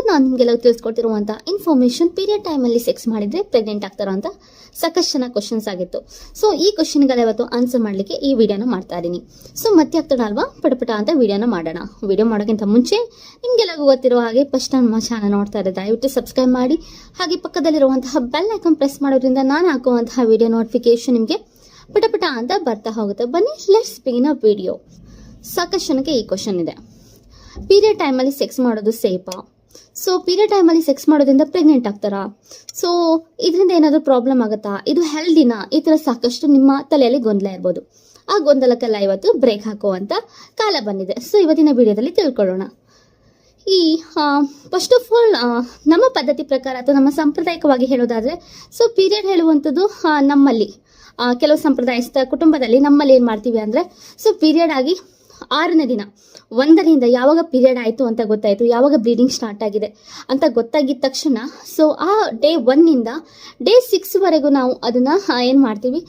ನಾನು ನಿಮಗೆಲ್ಲ ತಿಳಿಸ್ಕೊಡ್ತಿರುವಂಥ information period ಟೈಮಲ್ಲಿ ಸೆಕ್ಸ್ ಮಾಡಿದರೆ ಪ್ರೆಗ್ನೆಂಟ್ ಆಗ್ತಾರೋ ಅಂತ ಸಾಕಷ್ಟು ಜನ ಕ್ವಶನ್ಸ್ ಆಗಿತ್ತು. ಸೊ ಈ ಕ್ವಶನ್ಗೆಲ್ಲ ಇವತ್ತು ಆನ್ಸರ್ ಮಾಡಲಿಕ್ಕೆ ಈ ವಿಡಿಯೋನ ಮಾಡ್ತಾ ಇದ್ದೀನಿ. ಸೊ ಮತ್ತೆ ಆಗ್ತಾನೆ ಅಲ್ವಾ, ಪಟಪಟ ಅಂತ ವಿಡಿಯೋನ ಮಾಡೋಣ. ವಿಡಿಯೋ ಮಾಡೋಕ್ಕಿಂತ ಮುಂಚೆ ನಿಮಗೆಲ್ಲ ಗೊತ್ತಿರೋ ಹಾಗೆ ಫಸ್ಟ್ ನಮ್ಮ ಚಾನಲ್ ನೋಡ್ತಾ ಇದ್ದಾರೆ, ದಯವಿಟ್ಟು ಸಬ್ಸ್ಕ್ರೈಬ್ ಮಾಡಿ. ಹಾಗೆ ಪಕ್ಕದಲ್ಲಿರುವಂತಹ ಬೆಲ್ ಐಕಾನ್ ಪ್ರೆಸ್ ಮಾಡೋದ್ರಿಂದ ನಾನು ಹಾಕುವಂತಹ ವಿಡಿಯೋ ನೋಟಿಫಿಕೇಶನ್ ನಿಮಗೆ ಪಟಪಟ ಅಂತ ಬರ್ತಾ ಹೋಗುತ್ತೆ. ಬನ್ನಿ, ಲೆಟ್ಸ್ ಬಿಗಿನ್ ಅ ವಿಡಿಯೋ. ಸಾಕಷ್ಟು ಜನಕ್ಕೆ ಈ ಕ್ವಶನ್ ಇದೆ, ಪೀರಿಯಡ್ ಟೈಮಲ್ಲಿ ಸೆಕ್ಸ್ ಮಾಡೋದು ಸೇಫಾ? ಸೊ ಪೀರಿಯಡ್ ಟೈಮಲ್ಲಿ ಸೆಕ್ಸ್ ಮಾಡೋದ್ರಿಂದ ಪ್ರೆಗ್ನೆಂಟ್ ಆಗ್ತಾರಾ? ಸೊ ಇದರಿಂದ ಏನಾದರೂ ಪ್ರಾಬ್ಲಮ್ ಆಗುತ್ತಾ? ಇದು ಹೆಲ್ದಿನಾ? ಈ ಥರ ಸಾಕಷ್ಟು ನಿಮ್ಮ ತಲೆಯಲ್ಲಿ ಗೊಂದಲ ಇರ್ಬೋದು. ಆ ಗೊಂದಲಕ್ಕೆಲ್ಲ ಇವತ್ತು ಬ್ರೇಕ್ ಹಾಕುವಂಥ ಕಾಲ ಬಂದಿದೆ. ಸೊ ಇವತ್ತಿನ ವಿಡಿಯೋದಲ್ಲಿ ತಿಳ್ಕೊಳ್ಳೋಣ. ಈ ಫಸ್ಟ್ ಆಫ್ ಆಲ್ ನಮ್ಮ ಪದ್ಧತಿ ಪ್ರಕಾರ ಅಥವಾ ನಮ್ಮ ಸಾಂಪ್ರದಾಯಿಕವಾಗಿ ಹೇಳೋದಾದರೆ, ಸೊ ಪೀರಿಯಡ್ ಹೇಳುವಂಥದ್ದು ನಮ್ಮಲ್ಲಿ ಕೆಲವು ಸಂಪ್ರದಾಯಸ್ಥ ಕುಟುಂಬದಲ್ಲಿ ನಮ್ಮಲ್ಲಿ ಏನು ಮಾಡ್ತೀವಿ ಅಂದರೆ, ಸೊ ಪೀರಿಯಡ್ ಆಗಿ 6ನೇ ದಿನ, 1ರಿಂದ ಯಾವಾಗ ಪೀರಿಯಡ್ ಆಯಿತು ಅಂತ ಗೊತ್ತಾಯಿತು, ಯಾವಾಗ ಬ್ಲೀಡಿಂಗ್ ಸ್ಟಾರ್ಟ್ ಆಗಿದೆ ಅಂತ ಗೊತ್ತಾಗಿದ ತಕ್ಷಣ, ಸೊ ಆ ಡೇ 1ನಿಂದ ಡೇ 6ವರೆಗೂ ನಾವು ಅದನ್ನು ಏನು ಮಾಡ್ತೀವಿ,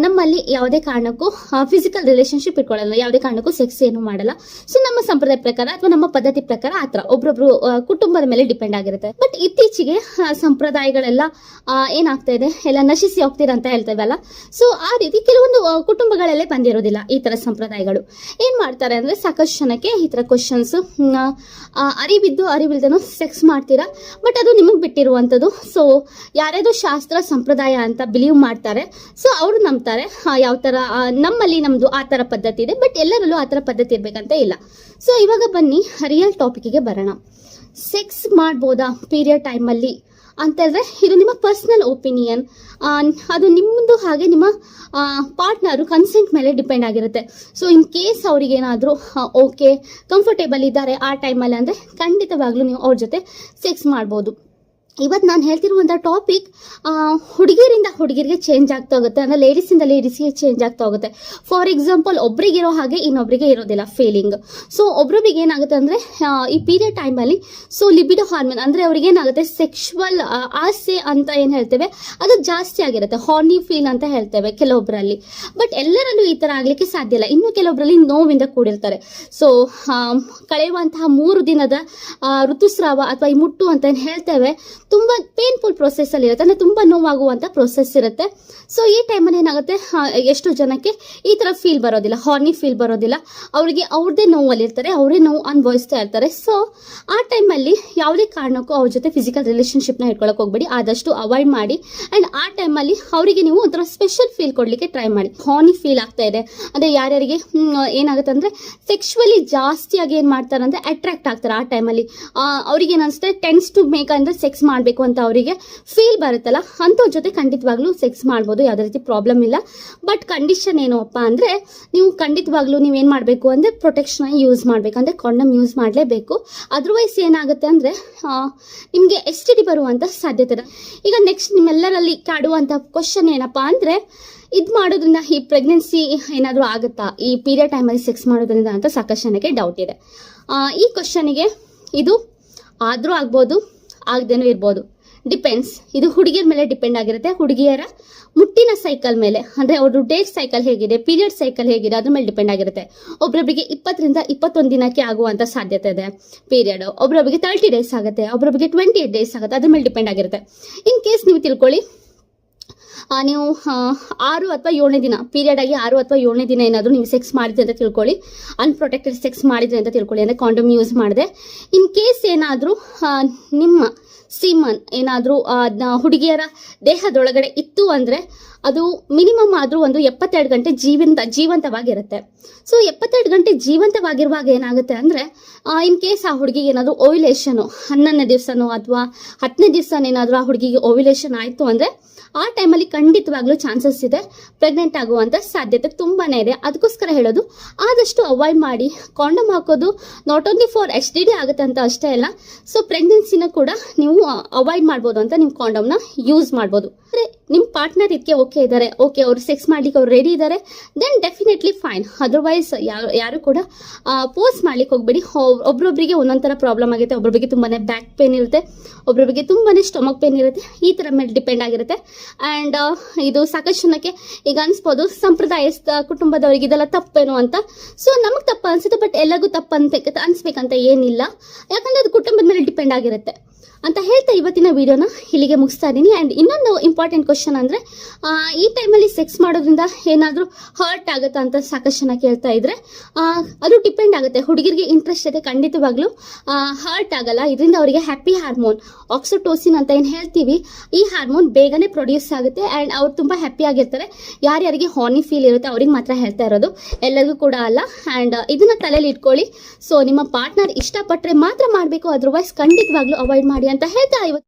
ನಮ್ಮಲ್ಲಿ ಯಾವುದೇ ಕಾರಣಕ್ಕೂ ಫಿಸಿಕಲ್ ರಿಲೇಷನ್ಶಿಪ್ ಇಟ್ಕೊಳ್ಳಲ್ಲ, ಯಾವುದೇ ಕಾರಣಕ್ಕೂ ಸೆಕ್ಸ್ ಏನು ಮಾಡಲ್ಲ. ಸೊ ನಮ್ಮ ಸಂಪ್ರದಾಯ ಪ್ರಕಾರ ಅಥವಾ ನಮ್ಮ ಪದ್ಧತಿ ಪ್ರಕಾರ ಆ ಥರ ಒಬ್ರೊಬ್ರು ಕುಟುಂಬದ ಮೇಲೆ ಡಿಪೆಂಡ್ ಆಗಿರುತ್ತೆ. ಬಟ್ ಇತ್ತೀಚೆಗೆ ಸಂಪ್ರದಾಯಗಳೆಲ್ಲ ಏನಾಗ್ತಾ ಇದೆ, ಎಲ್ಲ ನಶಿಸಿ ಹೋಗ್ತೀರ ಅಂತ ಹೇಳ್ತೇವಲ್ಲ. ಸೊ ಆ ರೀತಿ ಕೆಲವೊಂದು ಕುಟುಂಬಗಳಲ್ಲೇ ಬಂದಿರೋದಿಲ್ಲ ಈ ಥರ ಸಂಪ್ರದಾಯಗಳು. ಏನು ಮಾಡ್ತಾರೆ ಅಂದರೆ, ಸಾಕಷ್ಟು ಜನಕ್ಕೆ ಈ ಥರ ಕ್ವಶನ್ಸ್, ಅರಿವಿಲ್ದನೂ ಸೆಕ್ಸ್ ಮಾಡ್ತೀರಾ, ಬಟ್ ಅದು ನಿಮಗೆ ಬಿಟ್ಟಿರುವಂಥದ್ದು. ಸೊ ಯಾರ್ಯಾರು ಶಾಸ್ತ್ರ ಸಂಪ್ರದಾಯ ಅಂತ ಬಿಲೀವ್ ಮಾಡ್ತಾರೆ, ಸೊ ಅವರು ನಂಬ್ತಾರೆ. ಯಾವ ಥರ ನಮ್ಮದು ಆ ಥರ ಪದ್ಧತಿ ಇದೆ, ಬಟ್ ಎಲ್ಲರಲ್ಲೂ ಆ ಥರ ಪದ್ಧತಿ ಇರಬೇಕಂತ ಇಲ್ಲ. ಸೊ ಇವಾಗ ಬನ್ನಿ ರಿಯಲ್ ಟಾಪಿಕ್ಗೆ ಬರೋಣ. ಸೆಕ್ಸ್ ಮಾಡ್ಬೋದಾ ಪೀರಿಯಡ್ ಟೈಮಲ್ಲಿ ಅಂತಂದರೆ, ಇದು ನಿಮ್ಮ ಪರ್ಸ್ನಲ್ ಒಪಿನಿಯನ್. ಅದು ನಿಮ್ಮದು ಹಾಗೆ ನಿಮ್ಮ ಪಾರ್ಟ್ನರು ಕನ್ಸೆಂಟ್ ಮೇಲೆ ಡಿಪೆಂಡ್ ಆಗಿರುತ್ತೆ. ಸೊ ಇನ್ ಕೇಸ್ ಅವ್ರಿಗೇನಾದರೂ ಓಕೆ ಕಂಫರ್ಟೇಬಲ್ ಇದ್ದಾರೆ ಆ ಟೈಮಲ್ಲಿ ಅಂದರೆ ಖಂಡಿತವಾಗ್ಲೂ ನೀವು ಅವ್ರ ಜೊತೆ ಸೆಕ್ಸ್ ಮಾಡ್ಬೋದು. ಇವತ್ತು ನಾನು ಹೇಳ್ತಿರುವಂಥ ಟಾಪಿಕ್ ಹುಡುಗಿಯರಿಂದ ಹುಡುಗಿರಿಗೆ ಚೇಂಜ್ ಆಗ್ತಾ ಹೋಗುತ್ತೆ, ಅಂದರೆ ಲೇಡೀಸಿಂದ ಲೇಡೀಸ್ಗೆ ಚೇಂಜ್ ಆಗ್ತಾ ಹೋಗುತ್ತೆ. ಫಾರ್ ಎಕ್ಸಾಂಪಲ್, ಒಬ್ರಿಗಿರೋ ಹಾಗೆ ಇನ್ನೊಬ್ರಿಗೆ ಇರೋದಿಲ್ಲ ಫೀಲಿಂಗ್. ಸೊ ಒಬ್ರೊಬ್ರಿಗೆ ಏನಾಗುತ್ತೆ ಅಂದರೆ, ಈ ಪೀರಿಯಡ್ ಟೈಮಲ್ಲಿ ಸೊ ಲಿಬಿಡೋ ಹಾರ್ಮೋನ್ ಅಂದರೆ ಅವ್ರಿಗೆ ಏನಾಗುತ್ತೆ, ಸೆಕ್ಷುವಲ್ ಆಸೆ ಅಂತ ಏನು ಹೇಳ್ತೇವೆ ಅದು ಜಾಸ್ತಿ ಆಗಿರುತ್ತೆ, ಹಾರ್ನಿ ಫೀಲ್ ಅಂತ ಹೇಳ್ತೇವೆ ಕೆಲವೊಬ್ಬರಲ್ಲಿ. ಬಟ್ ಎಲ್ಲರಲ್ಲೂ ಈ ಥರ ಆಗಲಿಕ್ಕೆ ಸಾಧ್ಯ ಇಲ್ಲ. ಇನ್ನು ಕೆಲವೊಬ್ಬರಲ್ಲಿ ನೋವಿಂದ ಕೂಡಿರ್ತಾರೆ. ಸೊ ಕಳೆಯುವಂತಹ 3 ದಿನದ ಋತುಸ್ರಾವ ಅಥವಾ ಈ ಮುಟ್ಟು ಅಂತ ಏನು ಹೇಳ್ತೇವೆ, ತುಂಬ ಪೇನ್ಫುಲ್ ಪ್ರೊಸೆಸ್ಸಲ್ಲಿ ಇರುತ್ತೆ, ಅಂದರೆ ತುಂಬ ನೋವಾಗುವಂಥ ಪ್ರೊಸೆಸ್ ಇರುತ್ತೆ. ಸೊ ಈ ಟೈಮಲ್ಲಿ ಏನಾಗುತ್ತೆ, ಎಷ್ಟು ಜನಕ್ಕೆ ಈ ಥರ ಫೀಲ್ ಬರೋದಿಲ್ಲ, ಹಾರ್ನಿ ಫೀಲ್ ಬರೋದಿಲ್ಲ, ಅವರಿಗೆ ಅವ್ರದ್ದೇ ನೋವಲ್ಲಿರ್ತಾರೆ, ಅವರೇ ನೋವು ಅನುಭವಿಸ್ತಾ ಇರ್ತಾರೆ. ಸೊ ಆ ಟೈಮಲ್ಲಿ ಯಾವುದೇ ಕಾರಣಕ್ಕೂ ಅವ್ರ ಜೊತೆ ಫಿಸಿಕಲ್ ರಿಲೇಷನ್ಶಿಪ್ನ ಇಟ್ಕೊಳ್ಳೋಕೆ ಹೋಗ್ಬೇಡಿ, ಆದಷ್ಟು ಅವಾಯ್ಡ್ ಮಾಡಿ. ಆ್ಯಂಡ್ ಆ ಟೈಮಲ್ಲಿ ಅವರಿಗೆ ನೀವು ಒಂಥರ ಸ್ಪೆಷಲ್ ಫೀಲ್ ಕೊಡಲಿಕ್ಕೆ ಟ್ರೈ ಮಾಡಿ. ಹಾರ್ನಿ ಫೀಲ್ ಆಗ್ತಾ ಇದೆ ಅಂದರೆ ಯಾರ್ಯಾರಿಗೆ ಏನಾಗುತ್ತೆ ಅಂದರೆ, ಸೆಕ್ಷುವಲಿ ಜಾಸ್ತಿಯಾಗಿ ಏನು ಮಾಡ್ತಾರೆ ಅಂದರೆ ಅಟ್ರಾಕ್ಟ್ ಆಗ್ತಾರೆ. ಆ ಟೈಮಲ್ಲಿ ಅವ್ರಿಗೆ ಏನಿಸುತ್ತೆ, ಟೆನ್ಸ್ ಟು ಮೇಕ್ ಅಂದರೆ ಸೆಕ್ಸ್ ಮಾಡಬೇಕು ಅಂತ ಅವರಿಗೆ ಫೀಲ್ ಬರುತ್ತಲ್ಲ, ಅಂಥವ್ರ ಜೊತೆ ಖಂಡಿತವಾಗ್ಲೂ ಸೆಕ್ಸ್ ಮಾಡ್ಬೋದು, ಯಾವುದೇ ರೀತಿ ಪ್ರಾಬ್ಲಮ್ ಇಲ್ಲ. ಬಟ್ ಕಂಡೀಷನ್ ಏನಪ್ಪ ಅಂದರೆ, ನೀವು ಖಂಡಿತವಾಗ್ಲೂ ನೀವೇನು ಮಾಡಬೇಕು ಅಂದರೆ ಪ್ರೊಟೆಕ್ಷನ್ ಯೂಸ್ ಮಾಡಬೇಕು, ಅಂದರೆ ಕಾಂಡಮ್ ಯೂಸ್ ಮಾಡಲೇಬೇಕು. ಅದರ್ವೈಸ್ ಏನಾಗುತ್ತೆ ಅಂದರೆ ನಿಮಗೆ STD ಬರುವಂಥ ಸಾಧ್ಯತೆ ಇದೆ. ಈಗ ನೆಕ್ಸ್ಟ್ ನಿಮ್ಮೆಲ್ಲರಲ್ಲಿ ಕಾಡುವಂಥ ಕ್ವಶನ್ ಏನಪ್ಪ ಅಂದರೆ, ಇದು ಮಾಡೋದ್ರಿಂದ ಈ ಪ್ರೆಗ್ನೆನ್ಸಿ ಏನಾದರೂ ಆಗುತ್ತಾ ಈ ಪೀರಿಯಡ್ ಟೈಮಲ್ಲಿ ಸೆಕ್ಸ್ ಮಾಡೋದ್ರಿಂದ ಅಂತ ಸಾಕಷ್ಟು ಜನಕ್ಕೆ ಡೌಟ್ ಇದೆ. ಈ ಕ್ವಶನಿಗೆ ಇದು ಆದರೂ ಆಗ್ಬೋದು, ಆಗದೇನೂ ಇರ್ಬೋದು, ಡಿಪೆಂಡ್ಸ್. ಇದು ಹುಡುಗಿಯರ ಮೇಲೆ ಡಿಪೆಂಡ್ ಆಗಿರುತ್ತೆ, ಹುಡುಗಿಯರ ಮುಟ್ಟಿನ ಸೈಕಲ್ ಮೇಲೆ, ಅಂದರೆ ಅವ್ರ ಡೇಟ್ ಸೈಕಲ್ ಹೇಗಿದೆ, ಪೀರಿಯಡ್ ಸೈಕಲ್ ಹೇಗಿದೆ ಅದ್ರ ಮೇಲೆ ಡಿಪೆಂಡ್ ಆಗಿರುತ್ತೆ. ಒಬ್ಬೊಬ್ಬರಿಗೆ 20ರಿಂದ 21 ದಿನಕ್ಕೆ ಆಗುವಂಥ ಸಾಧ್ಯತೆ ಇದೆ ಪೀರಿಯಡ್, ಒಬ್ಬೊಬ್ಬರಿಗೆ 30 ಡೇಸ್ ಆಗುತ್ತೆ, ಒಬ್ಬೊಬ್ಬರಿಗೆ 28 ಡೇಸ್ ಆಗುತ್ತೆ, ಅದ್ರ ಮೇಲೆ ಡಿಪೆಂಡ್ ಆಗಿರುತ್ತೆ. ಇನ್ ಕೇಸ್ ನೀವು ತಿಳ್ಕೊಳ್ಳಿ, ನೀವು 6 ಅಥವಾ 7ನೇ ದಿನ ಪೀರಿಯಡ್ ಆಗಿ 6 ಅಥವಾ 7ನೇ ದಿನ ಏನಾದರೂ ನೀವು ಸೆಕ್ಸ್ ಮಾಡಿದ್ರಿ ಅಂತ ತಿಳ್ಕೊಳ್ಳಿ, ಅನ್ಪ್ರೊಟೆಕ್ಟೆಡ್ ಸೆಕ್ಸ್ ಮಾಡಿದ್ರಿ ಅಂತ ತಿಳ್ಕೊಳ್ಳಿ, ಅಂದರೆ ಕಾಂಡಮ್ ಯೂಸ್ ಮಾಡಿದೆ. ಇನ್ ಕೇಸ್ ಏನಾದರೂ ನಿಮ್ಮ ಸೀಮನ್ ಏನಾದರೂ ಹುಡುಗಿಯರ ದೇಹದೊಳಗಡೆ ಇತ್ತು ಅಂದರೆ, ಅದು ಮಿನಿಮಮ್ ಆದರೂ ಒಂದು 72 ಗಂಟೆ ಜೀವಂತವಾಗಿರುತ್ತೆ. ಸೊ 72 ಗಂಟೆ ಜೀವಂತವಾಗಿರುವಾಗ ಏನಾಗುತ್ತೆ ಅಂದರೆ, ಇನ್ ಕೇಸ್ ಆ ಹುಡುಗಿಗೆ ಏನಾದರೂ ಓವ್ಯುಲೇಷನು 11ನೇ ದಿವಸನೋ ಅಥವಾ 10ನೇ ದಿವಸನ ಏನಾದರೂ ಆ ಹುಡುಗಿಗೆ ಓವ್ಯುಲೇಷನ್ ಆಯಿತು ಅಂದರೆ, ಆ ಟೈಮಲ್ಲಿ ಖಂಡಿತವಾಗ್ಲೂ ಚಾನ್ಸಸ್ ಇದೆ ಪ್ರೆಗ್ನೆಂಟ್ ಆಗುವಂಥ ಸಾಧ್ಯತೆ ತುಂಬಾ ಇದೆ. ಅದಕ್ಕೋಸ್ಕರ ಹೇಳೋದು, ಆದಷ್ಟು ಅವಾಯ್ಡ್ ಮಾಡಿ. ಕಾಂಡಮ್ ಹಾಕೋದು ನಾಟ್ ಓನ್ಲಿ ಫಾರ್ STD ಆಗುತ್ತೆ ಅಂತ ಅಷ್ಟೇ ಅಲ್ಲ, ಸೊ ಪ್ರೆಗ್ನೆನ್ಸಿನ ಕೂಡ ನೀವು ಅವಾಯ್ಡ್ ಮಾಡ್ಬೋದು ಅಂತ ನೀವು ಕಾಂಡಮ್ನ ಯೂಸ್ ಮಾಡ್ಬೋದು. ನಿಮ್ಮ ಪಾರ್ಟ್ನರ್ ಇದಕ್ಕೆ ಓಕೆ ಇದ್ದಾರೆ, ಓಕೆ ಅವ್ರು ಸೆಕ್ಸ್ ಮಾಡ್ಲಿಕ್ಕೆ ಅವ್ರು ರೆಡಿ ಇದ್ದಾರೆ, ದೆನ್ ಡೆಫಿನೆಟ್ಲಿ ಫೈನ್. ಅದರ್ವೈಸ್ ಯಾರು ಕೂಡ ಪೋಸ್ಟ್ ಮಾಡ್ಲಿಕ್ಕೆ ಹೋಗ್ಬೇಡಿ. ಒಬ್ರೊಬ್ರಿಗೆ ಒಂದೊಂದು ಥರ ಪ್ರಾಬ್ಲಮ್ ಆಗುತ್ತೆ. ಒಬ್ಬೊಬ್ಬರಿಗೆ ತುಂಬಾನೇ ಬ್ಯಾಕ್ ಪೇನ್ ಇರುತ್ತೆ, ಒಬ್ಬೊಬ್ಬರಿಗೆ ತುಂಬಾನೇ ಸ್ಟೊಮಕ್ ಪೇನ್ ಇರುತ್ತೆ. ಈ ಥರ ಮೇಲೆ ಡಿಪೆಂಡ್ ಆಗಿರುತ್ತೆ. ಆ್ಯಂಡ್ ಇದು ಸಾಕಷ್ಟು ಜನಕ್ಕೆ ಈಗ ಅನ್ಸ್ಬೋದು ಸಂಪ್ರದಾಯಸ್ಥ ಕುಟುಂಬದವರಿಗೆ ಇದೆಲ್ಲ ತಪ್ಪೇನು ಅಂತ. ಸೊ ನಮಗೆ ತಪ್ಪು ಅನ್ಸುತ್ತೆ, ಬಟ್ ಎಲ್ಲರಿಗೂ ತಪ್ಪು ಅನ್ಸ್ಬೇಕಂತ ಏನಿಲ್ಲ, ಯಾಕಂದ್ರೆ ಅದು ಕುಟುಂಬದ ಮೇಲೆ ಡಿಪೆಂಡ್ ಆಗಿರುತ್ತೆ ಅಂತ ಹೇಳ್ತಾ ಇವತ್ತಿನ ವಿಡಿಯೋನ ಇಲ್ಲಿಗೆ ಮುಗಿಸ್ತಾ ಇದ್ದೀನಿ. ಆ್ಯಂಡ್ ಇನ್ನೊಂದು ಇಂಪಾರ್ಟೆಂಟ್ ಕ್ವಶನ್ ಅಂದರೆ, ಈ ಟೈಮಲ್ಲಿ ಸೆಕ್ಸ್ ಮಾಡೋದ್ರಿಂದ ಏನಾದರೂ ಹರ್ಟ್ ಆಗುತ್ತಾ ಅಂತ ಸಾಕಷ್ಟು ಜನ ಕೇಳ್ತಾ ಇದ್ರೆ, ಅದು ಡಿಪೆಂಡ್ ಆಗುತ್ತೆ. ಹುಡುಗಿರಿಗೆ ಇಂಟ್ರೆಸ್ಟ್ ಇದೆ, ಖಂಡಿತವಾಗ್ಲೂ ಹರ್ಟ್ ಆಗಲ್ಲ. ಇದರಿಂದ ಅವರಿಗೆ ಹ್ಯಾಪಿ ಹಾರ್ಮೋನ್ ಆಕ್ಸಿಟೋಸಿನ್ ಅಂತ ಏನು ಹೇಳ್ತೀವಿ, ಈ ಹಾರ್ಮೋನ್ ಬೇಗನೆ ಪ್ರೊಡ್ಯೂಸ್ ಆಗುತ್ತೆ ಆ್ಯಂಡ್ ಅವ್ರು ತುಂಬ ಹ್ಯಾಪಿ ಆಗಿರ್ತಾರೆ. ಯಾರ್ಯಾರಿಗೆ ಹಾನಿ ಫೀಲ್ ಇರುತ್ತೆ ಅವ್ರಿಗೆ ಮಾತ್ರ ಹೇಳ್ತಾ ಇರೋದು, ಎಲ್ಲರಿಗೂ ಕೂಡ ಅಲ್ಲ. ಆ್ಯಂಡ್ ಇದನ್ನ ತಲೆಯಲ್ಲಿ ಇಟ್ಕೊಳ್ಳಿ. ಸೊ ನಿಮ್ಮ ಪಾರ್ಟ್ನರ್ ಇಷ್ಟಪಟ್ಟರೆ ಮಾತ್ರ ಮಾಡಬೇಕು, ಅದರ್ವೈಸ್ ಖಂಡಿತವಾಗ್ಲೂ ಅವಾಯ್ಡ್ ಮಾಡಿ ಅಂತ ಹೇಳ್ತಾ ಇವತ್ತು